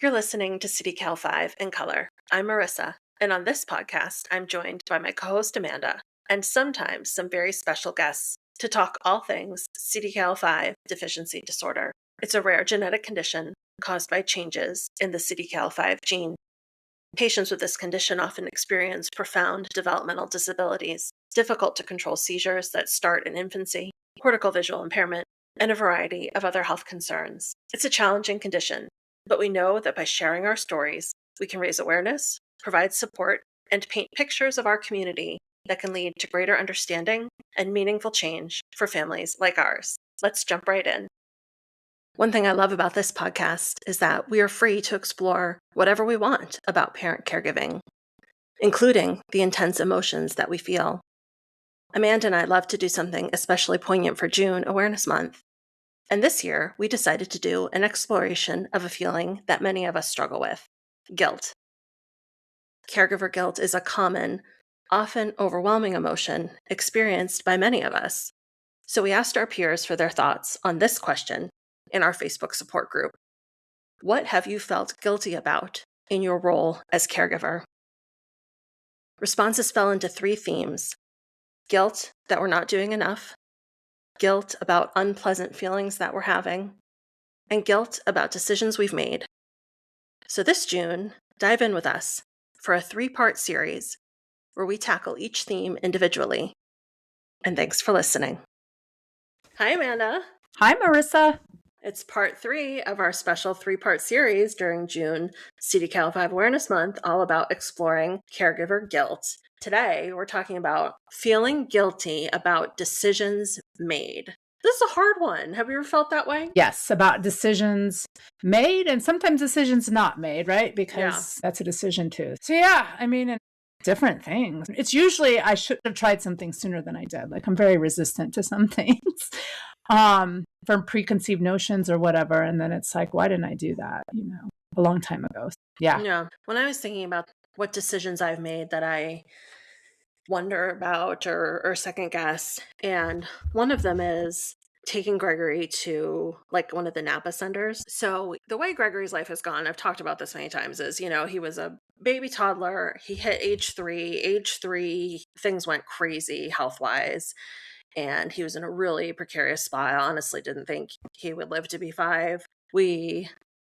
You're listening to CDKL5 in color. I'm Marissa, and on this podcast, I'm joined by my co-host Amanda, and sometimes some very special guests to talk all things CDKL5 deficiency disorder. It's a rare genetic condition caused by changes in the CDKL5 gene. Patients with this condition often experience profound developmental disabilities, difficult to control seizures that start in infancy, cortical visual impairment, and a variety of other health concerns. It's a challenging condition, but we know that by sharing our stories, we can raise awareness, provide support, and paint pictures of our community that can lead to greater understanding and meaningful change for families like ours. Let's jump right in. One thing I love about this podcast is that we are free to explore whatever we want about parent caregiving, including the intense emotions that we feel. Amanda and I love to do something especially poignant for June Awareness Month. And this year, we decided to do an exploration of a feeling that many of us struggle with: guilt. Caregiver guilt is a common, often overwhelming emotion experienced by many of us. So we asked our peers for their thoughts on this question in our Facebook support group. What have you felt guilty about in your role as caregiver? Responses fell into three themes: guilt that we're not doing enough, guilt about unpleasant feelings that we're having, and guilt about decisions we've made. So this June, dive in with us for a 3-part series where we tackle each theme individually. And thanks for listening. Hi, Amanda. Hi, Marissa. It's part 3 of our special 3-part series during June CDKL5 Awareness Month, all about exploring caregiver guilt. Today, we're talking about feeling guilty about decisions made. This is a hard one. Have you ever felt that way? Yes, about decisions made and sometimes decisions not made, right? Because that's a decision too. So different things. It's usually I should have tried something sooner than I did. Like I'm very resistant to some things from preconceived notions or whatever. And then it's like, why didn't I do that? A long time ago. Yeah. When I was thinking about what decisions I've made that I wonder about or second guess, and one of them is taking Gregory to like one of the Napa centers. So the way Gregory's life has gone, I've talked about this many times, is, he was a baby toddler. He hit age 3. Age 3, things went crazy health-wise, and he was in a really precarious spot. I honestly didn't think he would live to be 5. We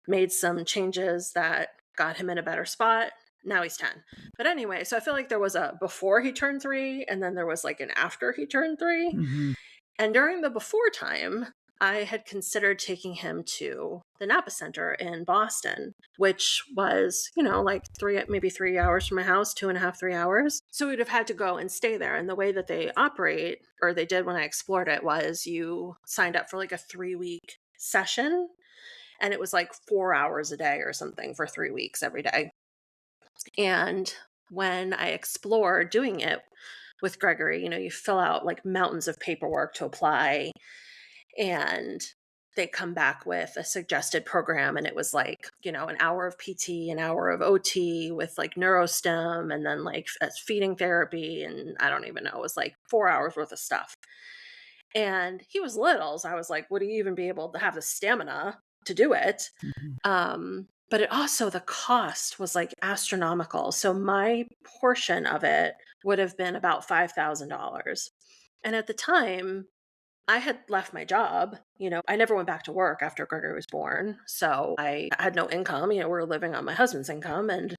made some changes that got him in a better spot. Now he's 10. But anyway, so I feel like there was a before he turned 3, and then there was like an after he turned 3. Mm-hmm. And during the before time, I had considered taking him to the Napa Center in Boston, which was, like 3 hours from my house, 2.5, 3 hours. So we'd have had to go and stay there. And the way that they operate, or they did when I explored it, was you signed up for like a 3-week session. And it was like 4 hours a day or something for 3 weeks every day. And when I explored doing it with Gregory, you fill out like mountains of paperwork to apply, and they come back with a suggested program. And it was like, an hour of PT, an hour of OT with like neurostem, and then like feeding therapy. And I don't even know, it was like 4 hours worth of stuff. And he was little. So I was like, would he even be able to have the stamina to do it? Mm-hmm. But it also, the cost was like astronomical. So my portion of it would have been about $5,000. And at the time, I had left my job. I never went back to work after Gregory was born. So I had no income. We were living on my husband's income. And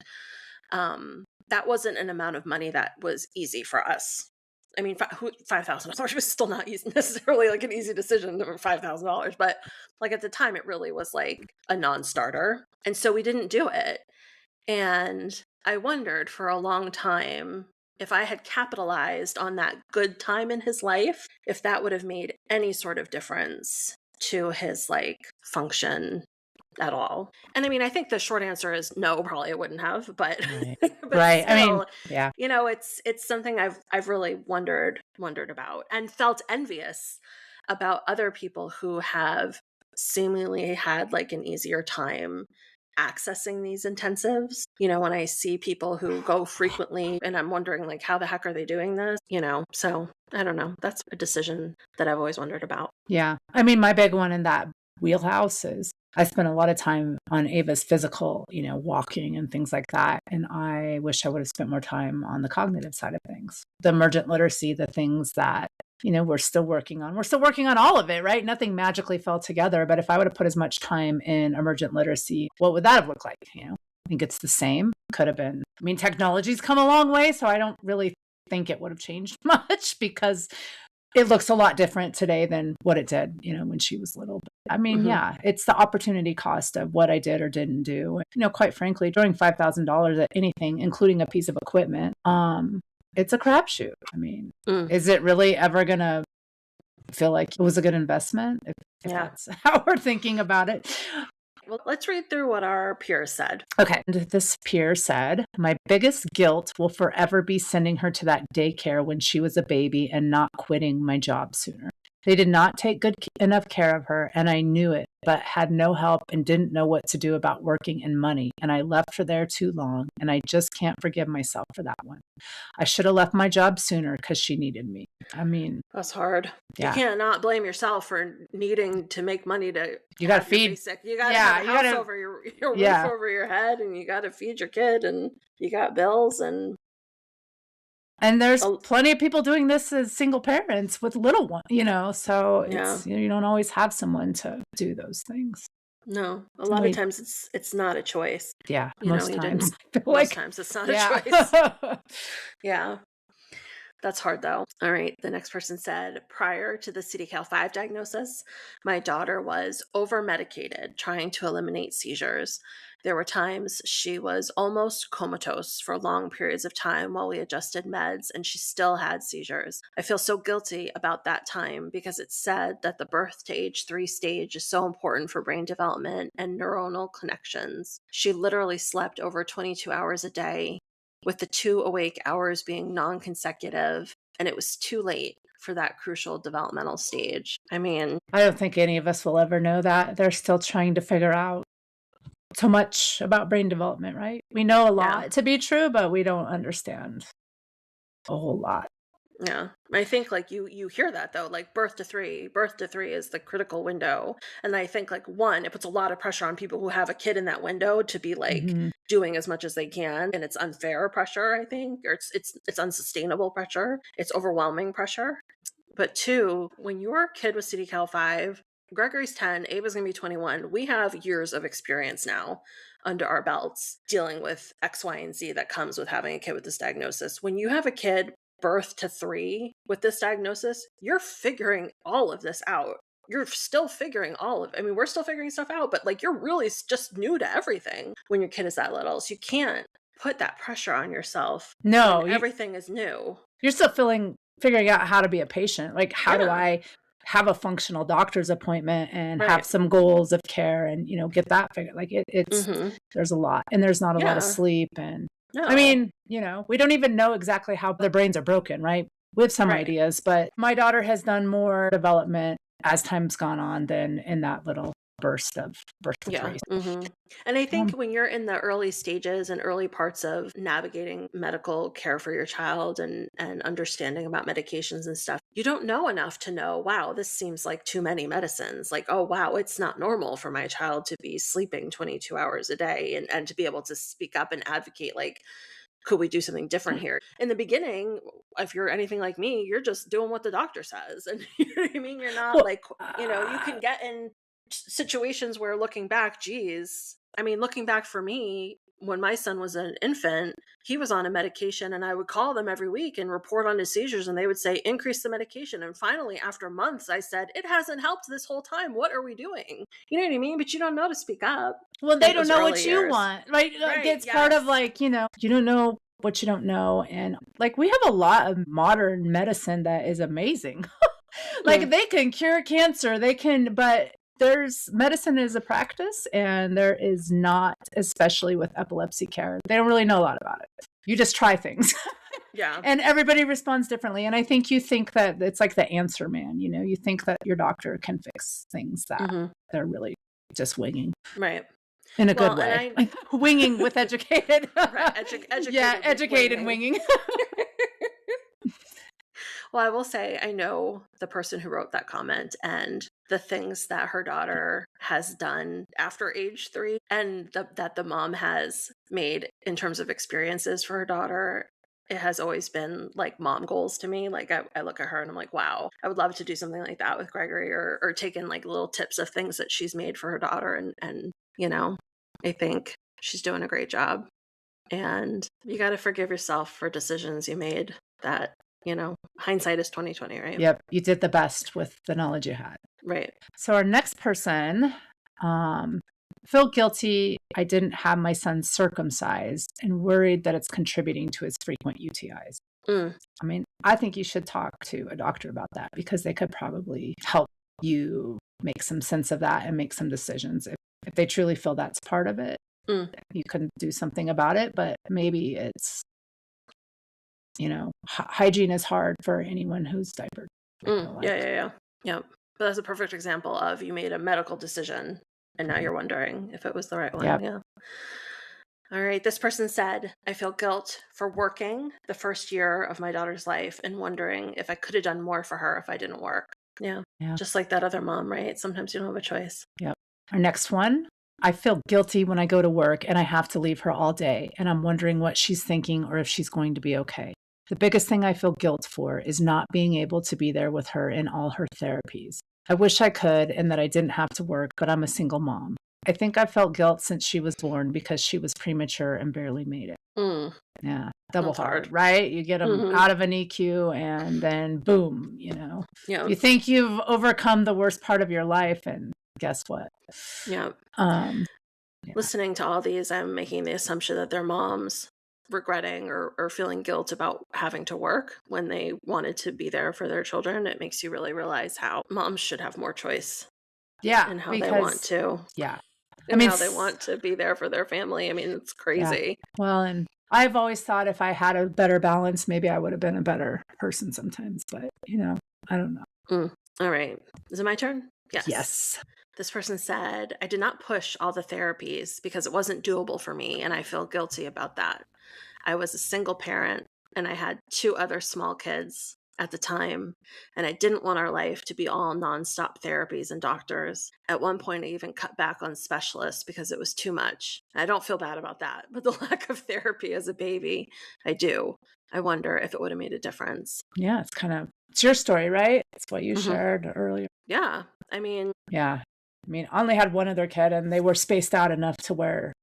that wasn't an amount of money that was easy for us. I mean, $5,000 was still not necessarily like an easy decision for $5,000, but like at the time, it really was like a non-starter. And so we didn't do it. And I wondered for a long time if I had capitalized on that good time in his life, if that would have made any sort of difference to his like function at all. And I mean, I think the short answer is no, probably it wouldn't have, but Right. but Right. still, yeah. It's something I've really wondered about and felt envious about other people who have seemingly had like an easier time accessing these intensives. When I see people who go frequently, and I'm wondering like, how the heck are they doing this? So I don't know. That's a decision that I've always wondered about. Yeah. I mean, my big one in that wheelhouse is I spent a lot of time on Ava's physical, walking and things like that. And I wish I would have spent more time on the cognitive side of things, the emergent literacy, the things that, we're still working on. We're still working on all of it, right? Nothing magically fell together. But if I would have put as much time in emergent literacy, what would that have looked like? I think it's the same. Could have been. I mean, technology's come a long way, so I don't really think it would have changed much because it looks a lot different today than what it did, when she was little. But, I mean, yeah, it's the opportunity cost of what I did or didn't do. Quite frankly, throwing $5,000 at anything, including a piece of equipment, it's a crapshoot. I mean, is it really ever going to feel like it was a good investment if that's how we're thinking about it? Well, let's read through what our peer said. Okay. This peer said, my biggest guilt will forever be sending her to that daycare when she was a baby and not quitting my job sooner. They did not take good enough care of her, and I knew it, but had no help and didn't know what to do about working and money. And I left her there too long, and I just can't forgive myself for that one. I should have left my job sooner because she needed me. I mean, that's hard. Yeah. You can't not blame yourself for needing to make money to. You got to feed. You got to have a house over your roof over your head, and you got to feed your kid, and you got bills and. And there's plenty of people doing this as single parents with little ones, so it's, you don't always have someone to do those things. No, a lot of times it's not a choice. Yeah, most times. Most times it's not a choice. Yeah. That's hard though. All right. The next person said, prior to the CDKL5 diagnosis, my daughter was over-medicated, trying to eliminate seizures. There were times she was almost comatose for long periods of time while we adjusted meds, and she still had seizures. I feel so guilty about that time because it's said that the birth to age 3 stage is so important for brain development and neuronal connections. She literally slept over 22 hours a day, with the 2 awake hours being non-consecutive, and it was too late for that crucial developmental stage. I mean, I don't think any of us will ever know that. They're still trying to figure out so much about brain development, right? We know a lot to be true, but we don't understand a whole lot. Yeah. I think like you hear that though, like birth to three is the critical window. And I think like one, it puts a lot of pressure on people who have a kid in that window to be like doing as much as they can. And it's unfair pressure, I think, or it's unsustainable pressure. It's overwhelming pressure. But 2, when your kid was CDKL5, Gregory's 10, Ava's going to be 21. We have years of experience now under our belts dealing with X, Y, and Z that comes with having a kid with this diagnosis. When you have a kid birth to 3 with this diagnosis, you're figuring all of this out. You're still figuring we're still figuring stuff out, but like you're really just new to everything when your kid is that little. So you can't put that pressure on yourself. No, everything is new. You're still figuring out how to be a patient. Like, how do I have a functional doctor's appointment and have some goals of care and, get that figured? Like it's, there's a lot, and there's not a lot of sleep. And I mean, we don't even know exactly how their brains are broken, right? We have some ideas, but my daughter has done more development as time's gone on than in that little burst of birth to 3. And I think when you're in the early stages and early parts of navigating medical care for your child and understanding about medications and stuff, you don't know enough to know, wow, this seems like too many medicines. Like, oh, wow, it's not normal for my child to be sleeping 22 hours a day and to be able to speak up and advocate, like, could we do something different here? In the beginning, if you're anything like me, you're just doing what the doctor says. And you know what I mean? You're not you can get in situations where looking back, looking back for me, when my son was an infant, he was on a medication and I would call them every week and report on his seizures and they would say, increase the medication. And finally, after months, I said, it hasn't helped this whole time. What are we doing? You know what I mean? But you don't know to speak up. Well, they don't know what you want, right? It's part of like, you don't know what you don't know. And like, we have a lot of modern medicine that is amazing. Like they can cure cancer, but medicine is a practice, and there is not, especially with epilepsy care. They don't really know a lot about it. You just try things. Yeah. And everybody responds differently. And I think you think that it's like the answer man, you think that your doctor can fix things that they're really just winging. Right. In a good way. Winging with educated. Right. Educated. Yeah, educated winging. Well, I will say I know the person who wrote that comment and the things that her daughter has done after age 3 and that the mom has made in terms of experiences for her daughter. It has always been like mom goals to me. Like I look at her and I'm like, wow, I would love to do something like that with Gregory or take in like little tips of things that she's made for her daughter. And I think she's doing a great job. And you got to forgive yourself for decisions you made that, hindsight is 2020, right? Yep. You did the best with the knowledge you had. Right. So our next person, feel guilty. I didn't have my son circumcised and worried that it's contributing to his frequent UTIs. I mean, I think you should talk to a doctor about that because they could probably help you make some sense of that and make some decisions. If they truly feel that's part of it, you can do something about it, but maybe it's, hygiene is hard for anyone who's diapered. Yeah. But that's a perfect example of you made a medical decision and now you're wondering if it was the right one. Yep. Yeah. All right. This person said, I feel guilt for working the first year of my daughter's life and wondering if I could have done more for her if I didn't work. Yeah. Just like that other mom, right? Sometimes you don't have a choice. Yep. Our next one. I feel guilty when I go to work and I have to leave her all day, and I'm wondering what she's thinking or if she's going to be okay. The biggest thing I feel guilt for is not being able to be there with her in all her therapies. I wish I could and that I didn't have to work, but I'm a single mom. I think I felt guilt since she was born because she was premature and barely made it. Yeah, double hard, right? You get them out of an EQ and then boom, You think you've overcome the worst part of your life and guess what? Yeah. Listening to all these, I'm making the assumption that their moms regretting or feeling guilt about having to work when they wanted to be there for their children. It makes you really realize how moms should have more choice. Yeah. And how they want to. Yeah. And how they want to be there for their family. I mean, it's crazy. Yeah. Well, and I've always thought if I had a better balance, maybe I would have been a better person sometimes, but I don't know. All right. Is it my turn? Yes. This person said, I did not push all the therapies because it wasn't doable for me, and I feel guilty about that. I was a single parent, and I had 2 other small kids at the time, and I didn't want our life to be all nonstop therapies and doctors. At one point, I even cut back on specialists because it was too much. I don't feel bad about that, but the lack of therapy as a baby, I do. I wonder if it would have made a difference. Yeah, it's your story, right? It's what you shared earlier. Yeah. I mean, I only had one other kid and they were spaced out enough to where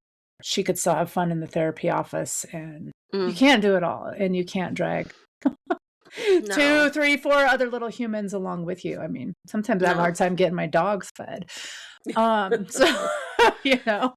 she could still have fun in the therapy office, and you can't do it all, and you can't drag 2, 3, 4 other little humans along with you. I mean, sometimes I have a hard time getting my dogs fed. So, Yeah.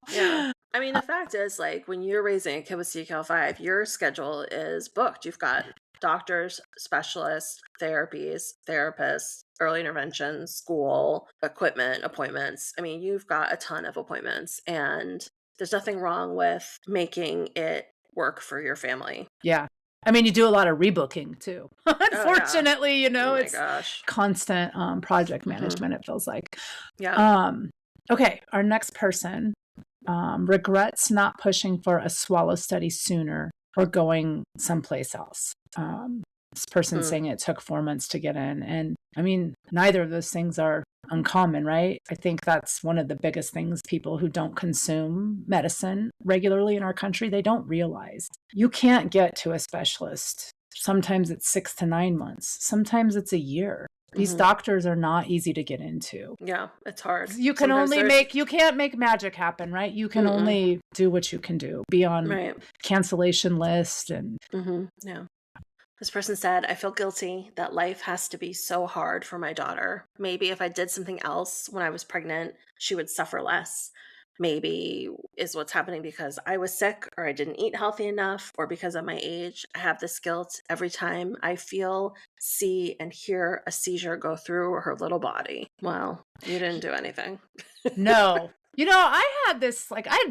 I mean, the fact is, like, when you're raising a kid with CDKL5, your schedule is booked. You've got doctors, specialists, therapies, therapists, early intervention, school, equipment, appointments. I mean, you've got a ton of appointments, and there's nothing wrong with making it work for your family. Yeah. I mean, you do a lot of rebooking too. Unfortunately, it's constant project management, it feels like. Yeah. Okay. Our next person regrets not pushing for a swallow study sooner or going someplace else. This person saying it took 4 months to get in. And I mean, neither of those things are uncommon, right? I think that's one of the biggest things people who don't consume medicine regularly in our country, they don't realize. You can't get to a specialist. Sometimes it's 6 to 9 months. Sometimes it's a year. These doctors are not easy to get into. Yeah, it's hard. You can you can't make magic happen, right? You can only do what you can do. Be on cancellation list and yeah. This person said, I feel guilty that life has to be so hard for my daughter. Maybe if I did something else when I was pregnant, she would suffer less. Maybe is what's happening because I was sick or I didn't eat healthy enough or because of my age. I have this guilt every time I feel, see, and hear a seizure go through her little body. Well, you didn't do anything. No. I had the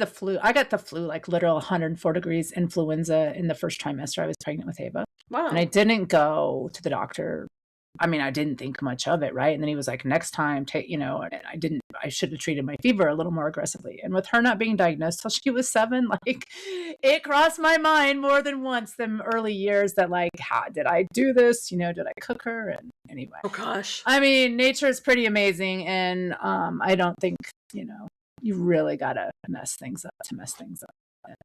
flu. I got the flu, like literal 104 degrees influenza in the first trimester I was pregnant with Ava. Wow. And I didn't go to the doctor I mean, I didn't think much of it, right? And then he was like, next time, I should have treated my fever a little more aggressively. And with her not being diagnosed till she was 7, like it crossed my mind more than once them early years that like, how did I do this? Did I cook her? And anyway. Oh gosh. I mean, nature is pretty amazing. And I don't think, you really got to mess things up.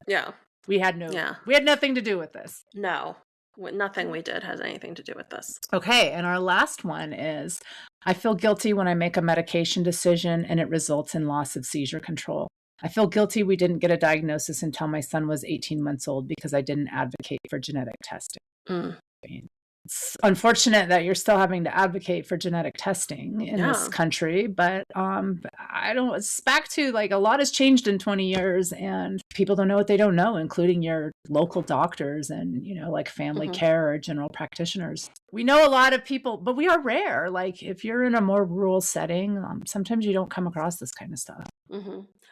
Yeah. We had nothing to do with this. No. Nothing we did has anything to do with this. Okay, and our last one is, I feel guilty when I make a medication decision and it results in loss of seizure control. I feel guilty we didn't get a diagnosis until my son was 18 months old because I didn't advocate for genetic testing. It's unfortunate that you're still having to advocate for genetic testing in this country, but it's back to like a lot has changed in 20 years and people don't know what they don't know, including your local doctors and, like family care or general practitioners. We know a lot of people, but we are rare. Like if you're in a more rural setting, sometimes you don't come across this kind of stuff.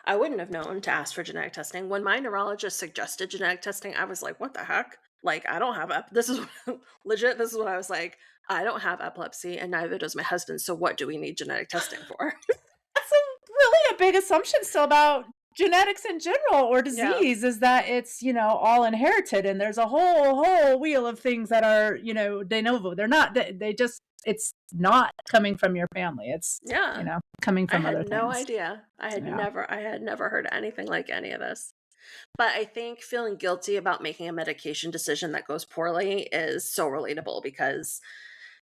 I wouldn't have known to ask for genetic testing. When my neurologist suggested genetic testing, I was like, what the heck? Like, I don't have this is legit. This is what I was like. I don't have epilepsy and neither does my husband. So what do we need genetic testing for? That's really a big assumption still about genetics in general or disease is that it's, all inherited and there's a whole wheel of things that are, de novo. They're not, it's not coming from your family. It's, coming from other things. I had no idea. I had never heard anything like any of this. But I think feeling guilty about making a medication decision that goes poorly is so relatable because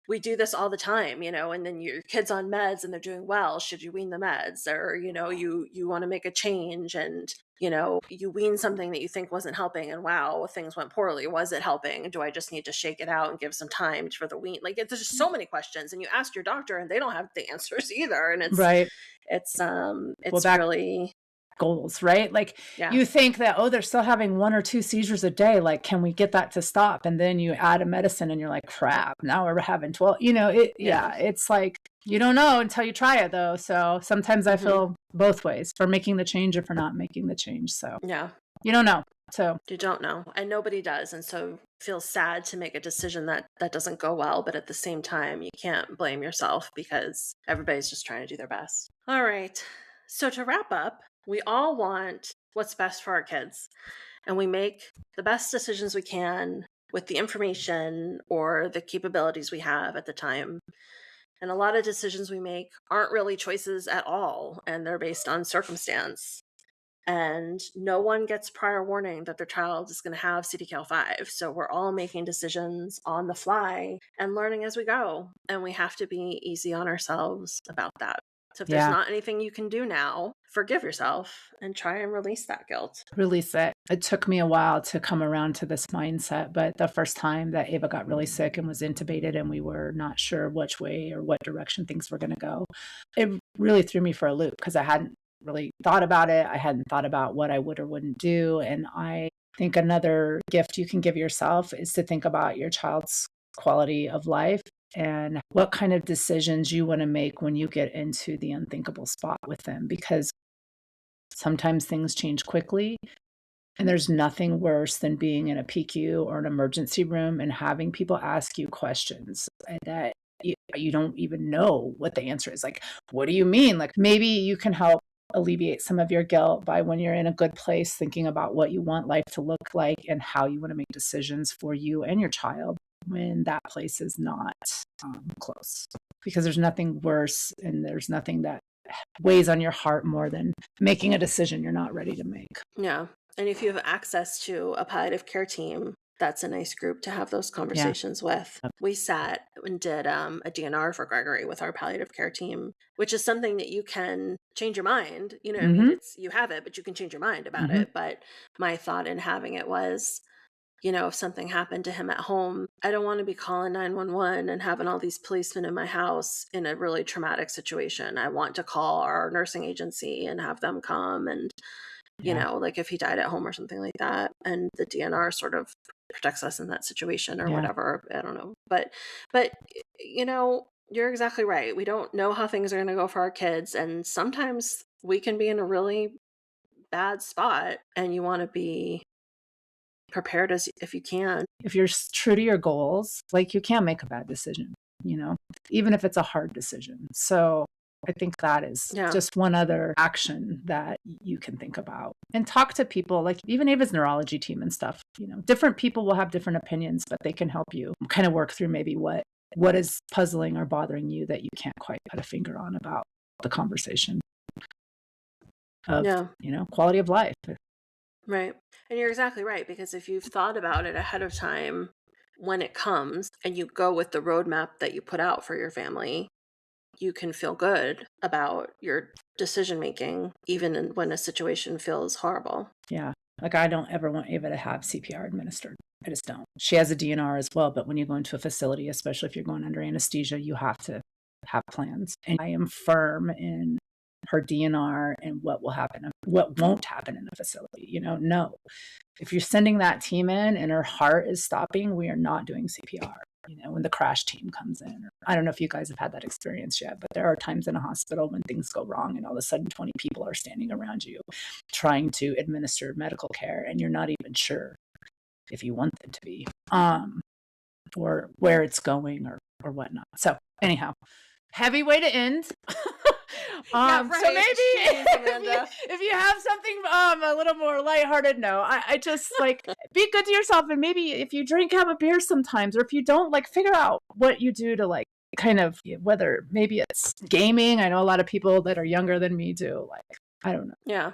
we do this all the time, and then your kid's on meds and they're doing well. Should you wean the meds? Or, you want to make a change and, you wean something that you think wasn't helping and wow, things went poorly. Was it helping? Do I just need to shake it out and give some time for the wean? Like there's just so many questions and you ask your doctor and they don't have the answers either. And it's right. It's really goals, right? Like you think that, they're still having 1 or 2 seizures a day. Like, can we get that to stop? And then you add a medicine and you're like, crap, now we're having 12, it's like, you don't know until you try it though. So sometimes I feel both ways for making the change or for not making the change. So you don't know. So you don't know and nobody does. And so it feels sad to make a decision that doesn't go well. But at the same time, you can't blame yourself because everybody's just trying to do their best. All right. So to wrap up, we all want what's best for our kids, and we make the best decisions we can with the information or the capabilities we have at the time. And a lot of decisions we make aren't really choices at all, and they're based on circumstance. And no one gets prior warning that their child is going to have CDKL5. So we're all making decisions on the fly and learning as we go. And we have to be easy on ourselves about that. So if there's not anything you can do now, forgive yourself and try and release that guilt. Release it. It took me a while to come around to this mindset, but the first time that Ava got really sick and was intubated and we were not sure which way or what direction things were going to go, it really threw me for a loop because I hadn't really thought about it. I hadn't thought about what I would or wouldn't do. And I think another gift you can give yourself is to think about your child's quality of life and what kind of decisions you want to make when you get into the unthinkable spot with them, because sometimes things change quickly and there's nothing worse than being in a PICU or an emergency room and having people ask you questions that you don't even know what the answer is. Like, what do you mean? Like maybe you can help alleviate some of your guilt by when you're in a good place, thinking about what you want life to look like and how you want to make decisions for you and your child when that place is not close, because there's nothing worse and there's nothing that weighs on your heart more than making a decision you're not ready to make. Yeah. And if you have access to a palliative care team, that's a nice group to have those conversations with. We sat and did a DNR for Gregory with our palliative care team, which is something that you can change your mind. I mean, you have it, but you can change your mind about it. But my thought in having it was, if something happened to him at home, I don't want to be calling 911 and having all these policemen in my house in a really traumatic situation. I want to call our nursing agency and have them come and, like if he died at home or something like that. And the DNR sort of protects us in that situation or whatever. I don't know. But, you're exactly right. We don't know how things are going to go for our kids. And sometimes we can be in a really bad spot and you want to be prepared as if you can. If you're true to your goals, like you can make a bad decision. even if it's a hard decision. So I think that is just one other action that you can think about. And talk to people, like even Ava's neurology team and stuff. Different people will have different opinions, but they can help you kind of work through maybe what is puzzling or bothering you that you can't quite put a finger on about the conversation of, quality of life. Right. And you're exactly right, because if you've thought about it ahead of time, when it comes and you go with the roadmap that you put out for your family, you can feel good about your decision making, even when a situation feels horrible. Yeah. Like I don't ever want Ava to have CPR administered. I just don't. She has a DNR as well, but when you go into a facility, especially if you're going under anesthesia, you have to have plans. And I am firm in her DNR and what will happen, what won't happen in a facility. No. If you're sending that team in and her heart is stopping, we are not doing CPR. When the crash team comes in. I don't know if you guys have had that experience yet, but there are times in a hospital when things go wrong and all of a sudden 20 people are standing around you trying to administer medical care, and you're not even sure if you want them to be, or where it's going or whatnot. So anyhow, heavy way to end. Right. So maybe if you have something a little more lighthearted, no, I just like be good to yourself, and maybe if you drink, have a beer sometimes, or if you don't, like figure out what you do to like kind of, whether maybe it's gaming. I know a lot of people that are younger than me do, like, I don't know. Yeah.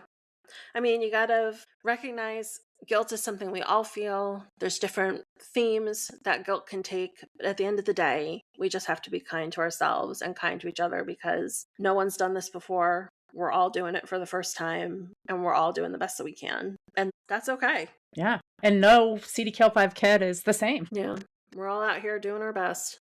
I mean, you gotta recognize guilt is something we all feel. There's different themes that guilt can take. But at the end of the day, we just have to be kind to ourselves and kind to each other, because no one's done this before. We're all doing it for the first time, and we're all doing the best that we can. And that's okay. Yeah. And no CDKL5 kid is the same. Yeah. We're all out here doing our best.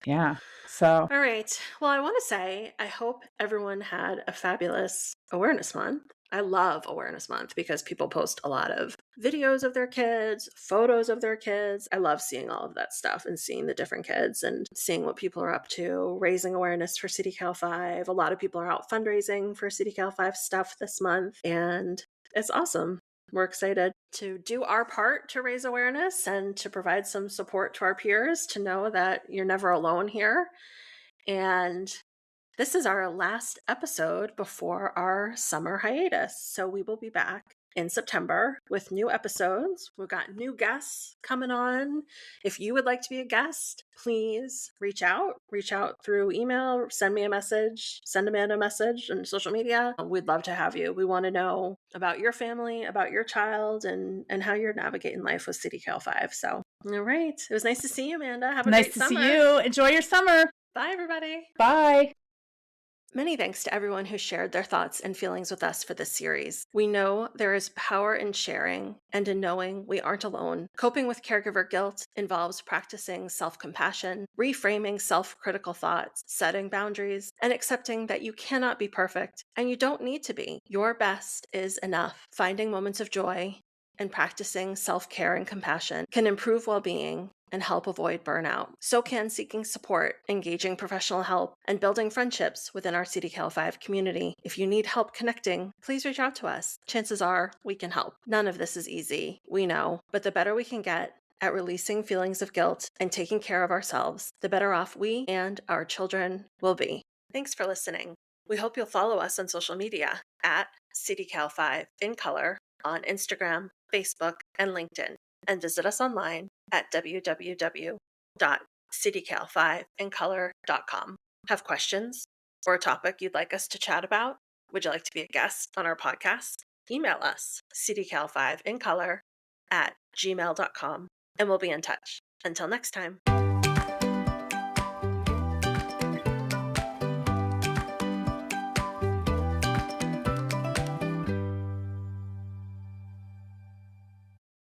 Yeah. So. All right. Well, I want to say, I hope everyone had a fabulous Awareness Month. I love Awareness Month because people post a lot of videos of their kids, photos of their kids. I love seeing all of that stuff and seeing the different kids and seeing what people are up to, raising awareness for CDKL5. A lot of people are out fundraising for CDKL5 stuff this month, and it's awesome. We're excited to do our part to raise awareness and to provide some support to our peers, to know that you're never alone here. And this is our last episode before our summer hiatus. So we will be back in September with new episodes. We've got new guests coming on. If you would like to be a guest, please reach out through email, send me a message, send Amanda a message on social media. We'd love to have you. We want to know about your family, about your child, and how you're navigating life with CDKL5. So, all right. It was nice to see you, Amanda. Have a great summer. Nice to see you. Enjoy your summer. Bye, everybody. Bye. Many thanks to everyone who shared their thoughts and feelings with us for this series. We know there is power in sharing and in knowing we aren't alone. Coping with caregiver guilt involves practicing self-compassion, reframing self-critical thoughts, setting boundaries, and accepting that you cannot be perfect and you don't need to be. Your best is enough. Finding moments of joy and practicing self-care and compassion can improve well-being and help avoid burnout. So can seeking support, engaging professional help, and building friendships within our CDKL5 community. If you need help connecting, please reach out to us. Chances are we can help. None of this is easy, we know, but the better we can get at releasing feelings of guilt and taking care of ourselves, the better off we and our children will be. Thanks for listening. We hope you'll follow us on social media at CDKL5 in color on Instagram, Facebook, and LinkedIn, and visit us online at www.cdkl5incolor.com. Have questions or a topic you'd like us to chat about? Would you like to be a guest on our podcast? Email us, cdkl5incolor@gmail.com, and we'll be in touch. Until next time.